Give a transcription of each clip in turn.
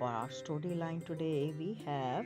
For our storyline today, we have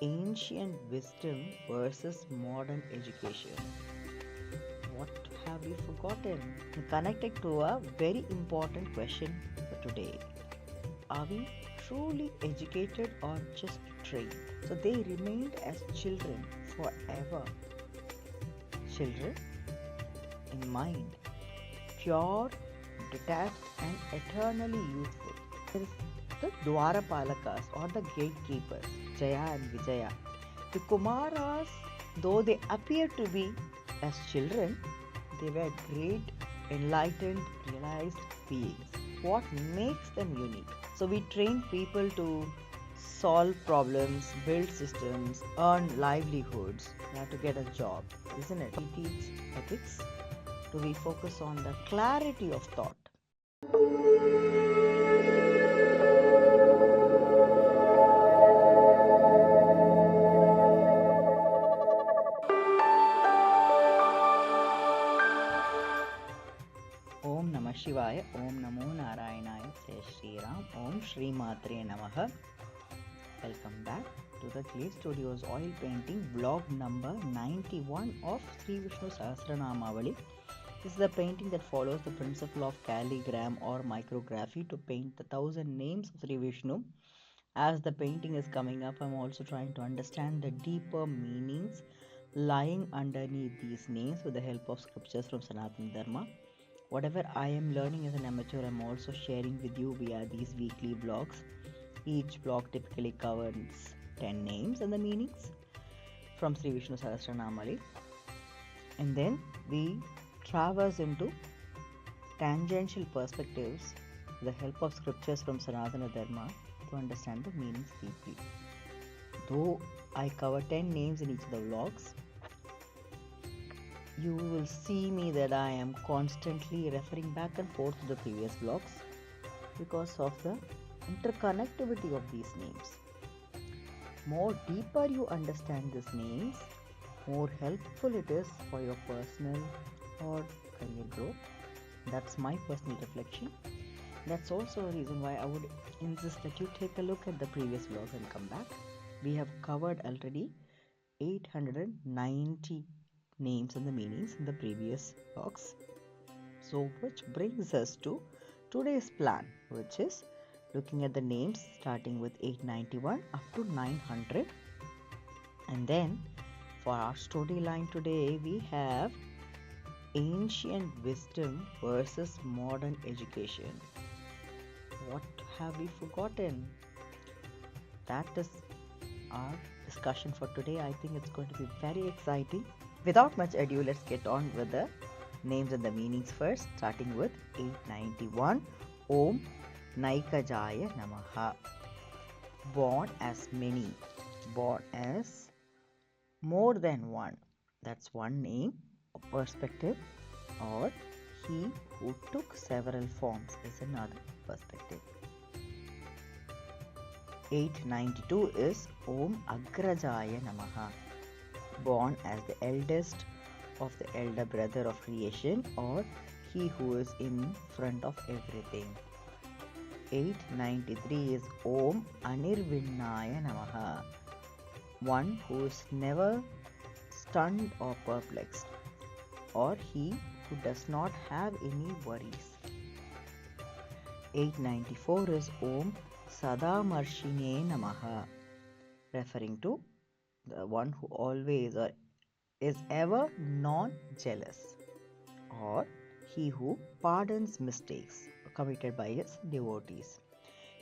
ancient wisdom versus modern education. What have we forgotten? Connected to a very important question for today. Are we truly educated or just trained? So they remained as children forever. Children in mind, pure, detached and eternally youthful. There is the Dwarapalakas or the gatekeepers, Jaya and Vijaya. The Kumaras, though they appear to be as children, they were great, enlightened, realized beings. What makes them unique? So we train people to solve problems, build systems, earn livelihoods, to get a job, isn't it? We teach ethics. Do we focus on the clarity of thought? Om Namah Shivaya, Om Namo Narayanaya, Jai Shri Ram, Om Shri Matre Namaha. Welcome back to the Clay Studios oil painting vlog number 91 of Sri Vishnu Sahasranamavali. This is the painting that follows the principle of calligram or micrography to paint the 1000 names of Sri Vishnu. As the painting is coming up, I'm also trying to understand the deeper meanings lying underneath these names with the help of scriptures from Sanatana Dharma. Whatever I am learning as an amateur, I'm also sharing with you via these weekly vlogs. Each vlog typically covers 10 names and the meanings from Sri Vishnu Sahasranamavali. And then we traverse into tangential perspectives with the help of scriptures from Sanatana Dharma to understand the meanings deeply. Though I cover 10 names in each of the vlogs, you will see me that I am constantly referring back and forth to the previous vlogs because of the interconnectivity of these names. More deeper you understand these names, more helpful it is for your personal or career growth. That's my personal reflection. That's also a reason why I would insist that you take a look at the previous vlogs and come back. We have covered already 890 names and the meanings in the previous vlogs. So which brings us to today's plan, which is looking at the names starting with 891 up to 900. And then for our storyline today, we have ancient wisdom versus modern education. What have we forgotten? That is our discussion for today. I think it's going to be very exciting. Without much ado, let's get on with the names and the meanings first, starting with 891. Om Naikajaya Namaha. Born as many, born as more than one. That's one name, a perspective, or he who took several forms is another perspective. 892 is Om Agrajaya Namaha. Born as the eldest of the elder brother of creation, or he who is in front of everything. 893 is Om Anirvinnaya Namaha. One who is never stunned or perplexed, or he who does not have any worries. 894 is Om Sadamarshine Namaha, referring to the one who always or is ever non-jealous, or he who pardons mistakes committed by his devotees.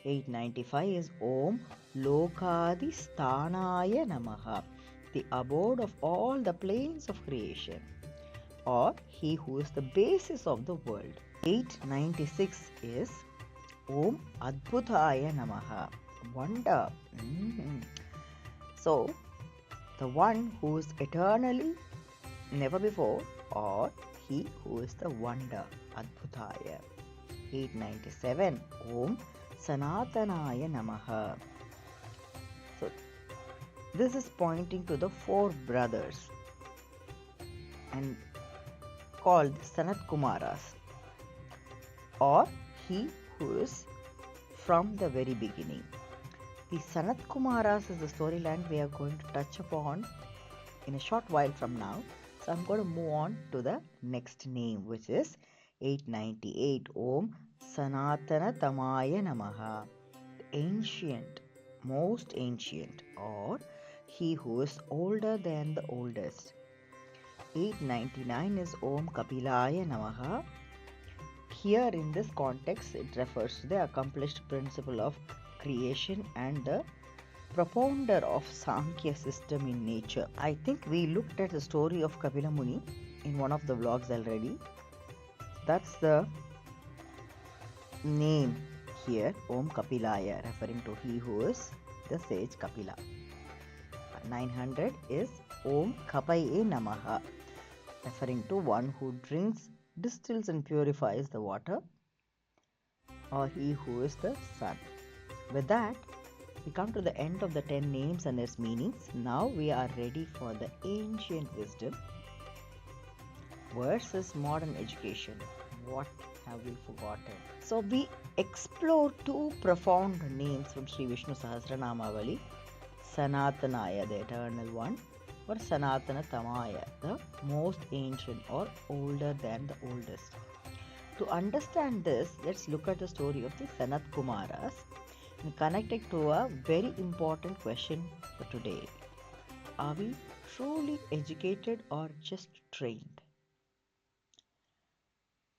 895 is Om Lokadisthanaya Namaha, the abode of all the planes of creation, or he who is the basis of the world. 896 is Om Adbhutaya Namaha, wonder. So, the one who is eternally never before, or he who is the wonder, Adbhutaya. 897 Om SANΑΤΑΝΑYA Namaha. So, this is pointing to the four brothers and called Sanat KUMārAS, or he who is from the very beginning. The Sanat Kumaras is the storyline we are going to touch upon in a short while from now. So I'm going to move on to the next name, which is 898 Om SANΑΤΑΝΑTAMAYA Namaha. Ancient, most ancient, or he who is older than the oldest. 899 is Om Kapilaya Namaha. Here in this context, it refers to the accomplished principle of creation and the propounder of Sankhya system in nature. I think we looked at the story of Kapila Muni in one of the vlogs already. That's the name here, Om Kapilaya, referring to he who is the sage Kapila. 900 is Om Kapaye Namaha, referring to one who drinks, distills and purifies the water, or he who is the sun. With that, we come to the end of the 10 names and its meanings. Now we are ready for the ancient wisdom versus modern education. What have we forgotten? So we explore two profound names from Sri Vishnu Sahasranamavali, SANΑΤANAYA, the eternal one, or SANΑTANATAMAYA, the most ancient or older than the oldest. To understand this, let's look at the story of the Sanat Kumaras and connect it to a very important question for today. Are we truly educated or just trained?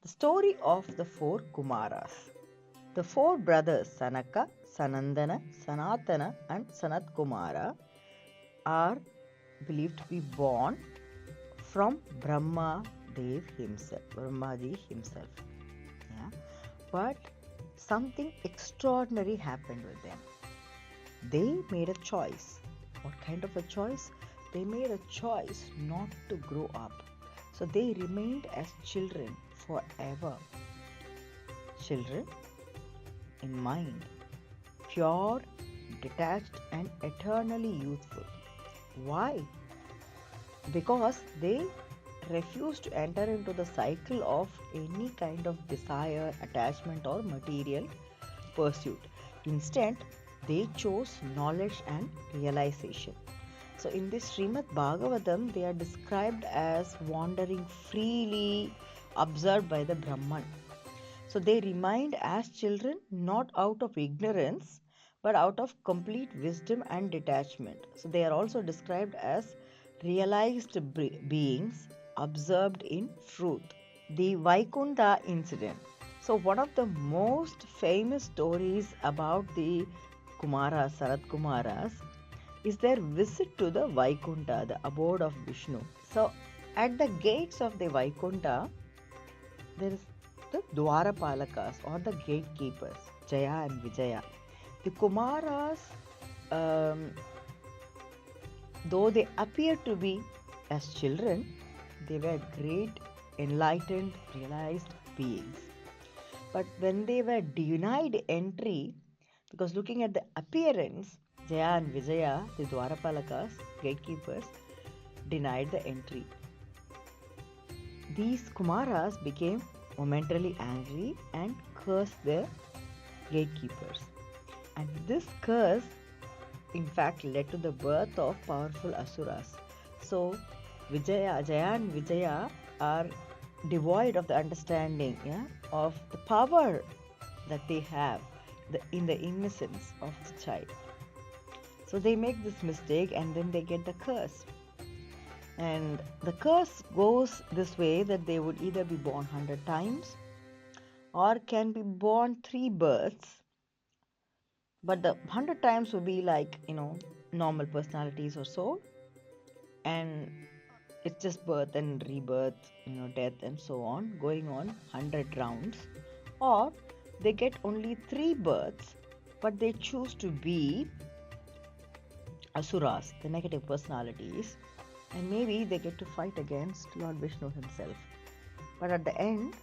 The story of the four Kumaras. The four brothers Sanaka, Sanandana, Sanatana and Sanat Kumara are believed to be born from Brahmaji himself. Yeah. But something extraordinary happened with them. They made a choice. What kind of a choice? They made a choice not to grow up. So they remained as children forever. Children in mind, pure, detached and eternally youthful. Why? Because they refused to enter into the cycle of any kind of desire, attachment or material pursuit. Instead, they chose knowledge and realization. So in this Shrimad Bhagavatam, they are described as wandering freely, observed by the Brahman. So they remained as children not out of ignorance, but out of complete wisdom and detachment. So they are also described as realized beings observed in truth. The Vaikuntha incident. So one of the most famous stories about the Kumaras, Sanat Kumaras, is their visit to the Vaikuntha, the abode of Vishnu. So at the gates of the Vaikuntha, there is the Dwarapalakas or the gatekeepers, Jaya and Vijaya. The Kumaras, though they appear to be as children, they were great, enlightened, realized beings. But when they were denied entry, because looking at the appearance, Jaya and Vijaya, the Dwarapalakas, gatekeepers, denied the entry. These Kumaras became momentarily angry and cursed the gatekeepers. And this curse, in fact, led to the birth of powerful asuras. So, Jaya and Vijaya are devoid of the understanding of the power that they have in the innocence of the child. So they make this mistake and then they get the curse. And the curse goes this way, that they would either be born 100 times or can be born 3 births. But the 100 times would be like, normal personalities or so. And it's just birth and rebirth, death and so on, going on 100 rounds. Or they get only 3 births, but they choose to be asuras, the negative personalities, and maybe they get to fight against Lord Vishnu himself. But at the end,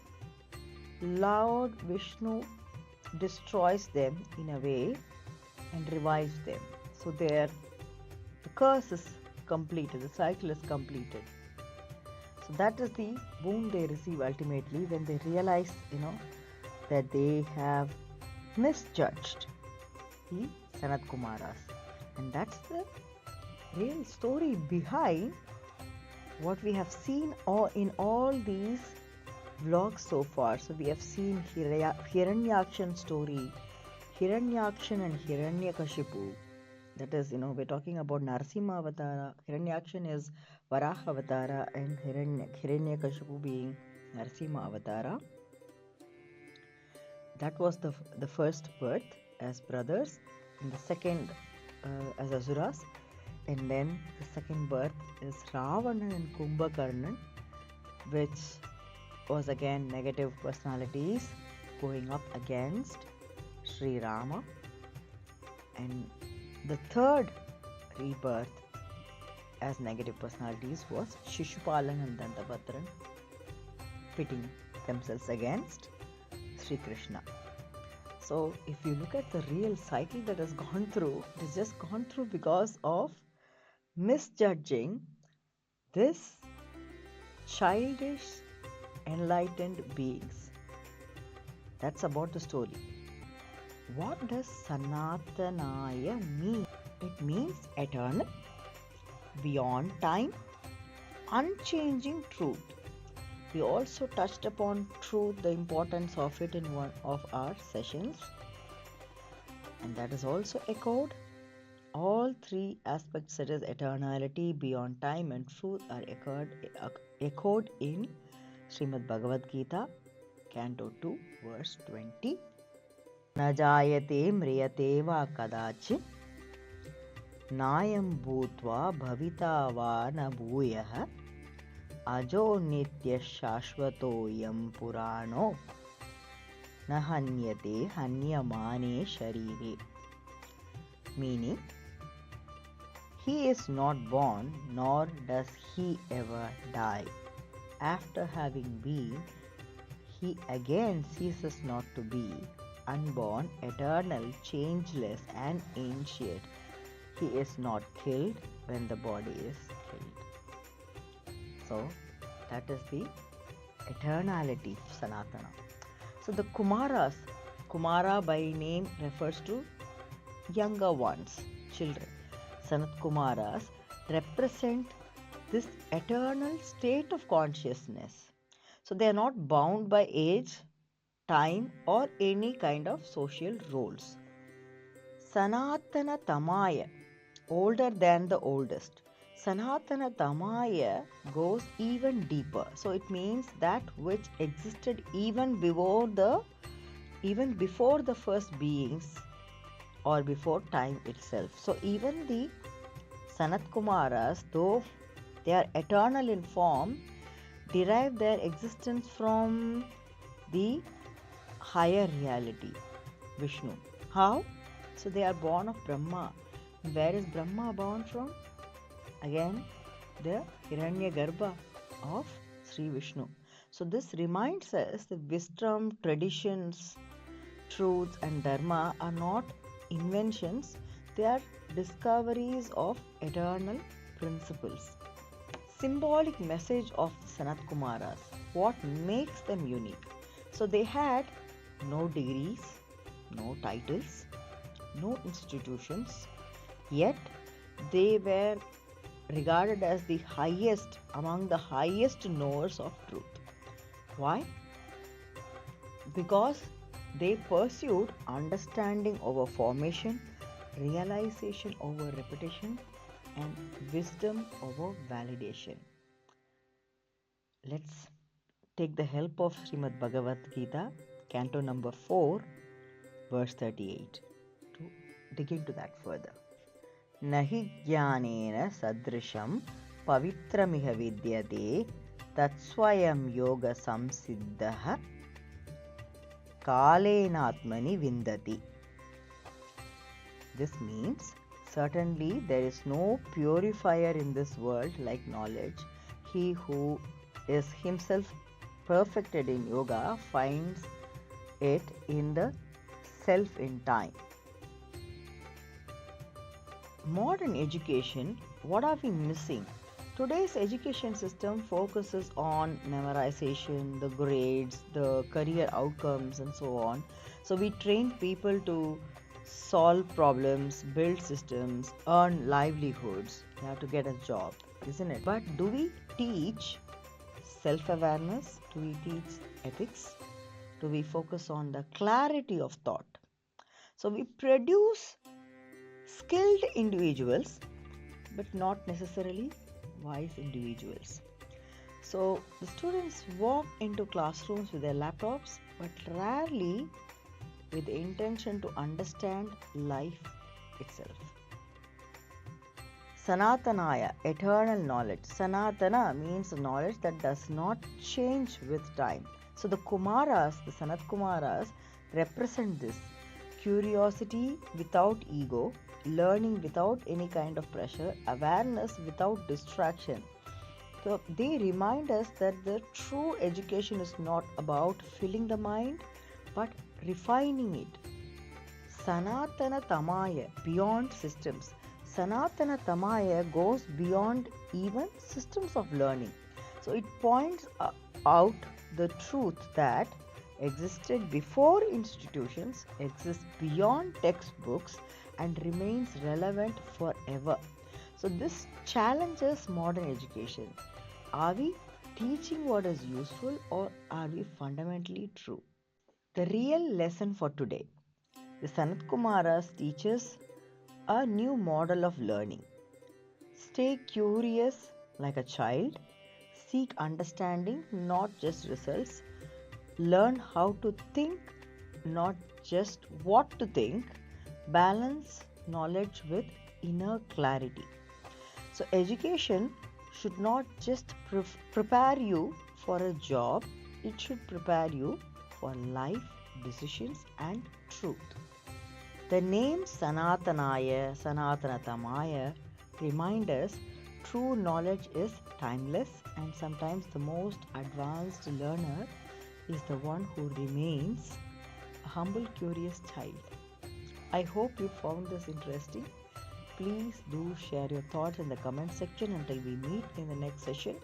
Lord Vishnu destroys them in a way and revives them. So the curse is completed, the cycle is completed. So that is the boon they receive ultimately when they realize, that they have misjudged the Sanat Kumaras. And that's the real story behind what we have seen in all these vlogs so far. So we have seen Hiranyakshan story, Hiranyakshan and Hiranyakashipu. That is, we're talking about Narasimha Avatara. Hiranyakshan is Varaha Avatara and Hiranyakashipu being Narasimha Avatara. That was the first birth as brothers, and the second as Asuras. And then the second birth is Ravana and Kumbhakarnan, which was again negative personalities going up against Sri Rama. And the third rebirth as negative personalities was Shishupalan and Dantabhadran, pitting themselves against Sri Krishna. So if you look at the real cycle that has gone through, it has just gone through because of misjudging this childish enlightened beings. That's about the story. What does SANÀTANAYA mean? It means eternal, beyond time, unchanging truth. We also touched upon truth, the importance of it in one of our sessions. And that is also echoed. All three aspects, such as eternality, beyond time, and truth, are echoed in Shrimad Bhagavad Gita, Canto 2, verse 20. Najayate mriyate va kadachit nayam bhutva bhavita va na bhuyah ajo nitya shashvato yam purano na hanyate hanyamane sharire. Meaning, he is not born, nor does he ever die. After having been, he again ceases not to be, unborn, eternal, changeless, and ancient. He is not killed when the body is killed. So, that is the eternality of Sanatana. So, the Kumaras, Kumara by name refers to younger ones, children. Sanat Kumaras represent this eternal state of consciousness. So they are not bound by age, time, or any kind of social roles. SANΑTANATAMΑYA, older than the oldest. SANΑTANATAMAYA goes even deeper. So it means that which existed even before the first beings, or before time itself. So even the Sanat Kumaras, though they are eternal in form, derive their existence from the higher reality, Vishnu. How? So they are born of Brahma. Where is Brahma born from? Again, the Hiranyagarbha of Sri Vishnu. So this reminds us that wisdom, traditions, truths and Dharma are not inventions, they are discoveries of eternal principles. Symbolic message of Sanat Kumaras. What makes them unique? So they had no degrees, no titles, no institutions, yet they were regarded as the highest among the highest knowers of truth. Why? Because they pursued understanding over formation, realization over repetition, and wisdom over validation. Let's take the help of Shrimad Bhagavad Gita, Canto number 4, verse 38, to dig into that further. Nahi jnanena sadrisham pavitramiha vidyate tatsvayam yoga samsiddhaha kalenatmani vindati. This means certainly there is no purifier in this world like knowledge. He who is himself perfected in yoga finds it in the self in time. Modern education, what are we missing Today's education system focuses on memorization, the grades, the career outcomes, and so on. So we train people to solve problems, build systems, earn livelihoods, to get a job, isn't it? But do we teach self-awareness? Do we teach ethics? Do we focus on the clarity of thought? So we produce skilled individuals, but not necessarily wise individuals. So the students walk into classrooms with their laptops, but rarely with the intention to understand life itself. SANÀTANAYA, eternal knowledge. Sanatana means knowledge that does not change with time. So the Kumaras, the Sanat Kumaras, represent this curiosity without ego, learning without any kind of pressure, awareness without distraction. So they remind us that the true education is not about filling the mind, but refining it. SANΑTANATAMAYA, beyond systems. SANATANATAMAYA goes beyond even systems of learning. So it points out the truth that existed before institutions, exists beyond textbooks, and remains relevant forever. So this challenges modern education. Are we teaching what is useful, or are we fundamentally true? The real lesson for today. The Sanat Kumaras teaches a new model of learning. Stay curious like a child. Seek understanding, not just results. Learn how to think, not just what to think. Balance knowledge with inner clarity. So education should not just prepare you for a job, it should prepare you for life, decisions, and truth. The name SANΑTANAYA, SANATANATAMAYA remind us true knowledge is timeless, and sometimes the most advanced learner is the one who remains a humble, curious child. I hope you found this interesting. Please do share your thoughts in the comment section until we meet in the next session.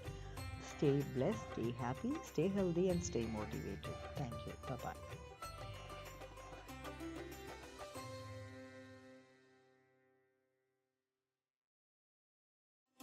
Stay blessed, stay happy, stay healthy, and stay motivated. Thank you. Bye-bye.